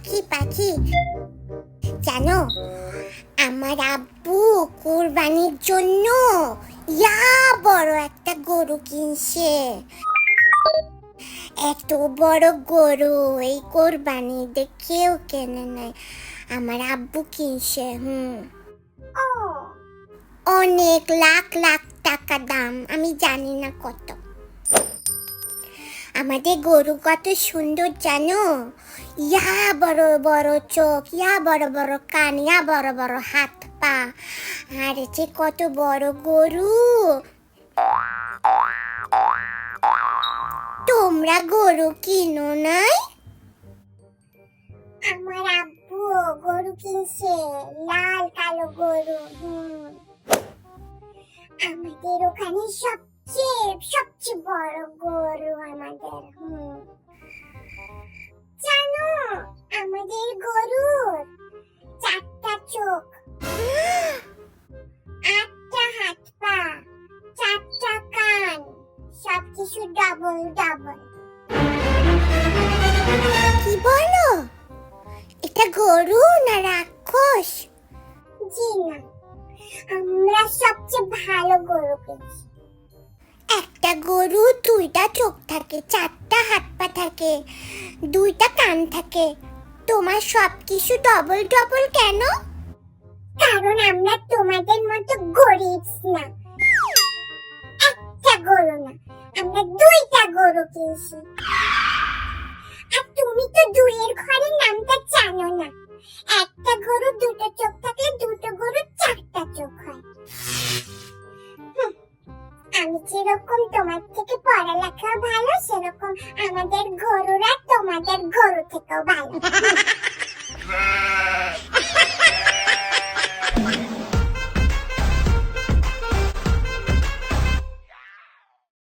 পাখি পাখি জানো, আমার আব্বু কোরবানির জন্য বড় একটা গরু কিনছে। এত বড় গরু এই কোরবানিতে কেউ কেনে নাই, আমার আব্বু কিনছে। অনেক লাখ লাখ টাকা দাম, আমি জানি না কত। আমাদের গরু কত সুন্দর জানো, বড় বড় চোখ, বড় বড় কান, বড় বড় হাত পা, আর যে কত বড় গরু। তোমরা গরু কিনো নাই? আমার আব্বু গরু কিনছে, লাল কালো গরু। আমাদের ওখানে সবচেয়ে বড় গরু আমাদের। জানো, আমাদের গরুর 4টা চোখ, 8টা হাত পা, 4টা কান, সবকিছু ডাবল ডাবল। কি বলো? এটা গরু না রাক্ষস? জি না, আমরা সবচেয়ে ভালো গরু কিনছি। একটা গরু 2টা চোখ থাকে, 4টা হাত পা থাকে, 2টা কান থাকে। তোমার সবকিছু ডবল ডবল কেন? কারণ আমরা তোমাদের মতো গরিব না। একটা গরু না, আমরা 2টা গরু কিনছি। আর তুমি তো 2-এর ঘরের নামটা জানো না। একটা গরু 2টো চোখ থাকলে 2টো গরু 4টা চোখ হয়। আমি যেরকম তোমার থেকে পড়ালেখা ভালো, সেরকম আমাদের গরুরা তোমাদের গরু থেকেও ভালো।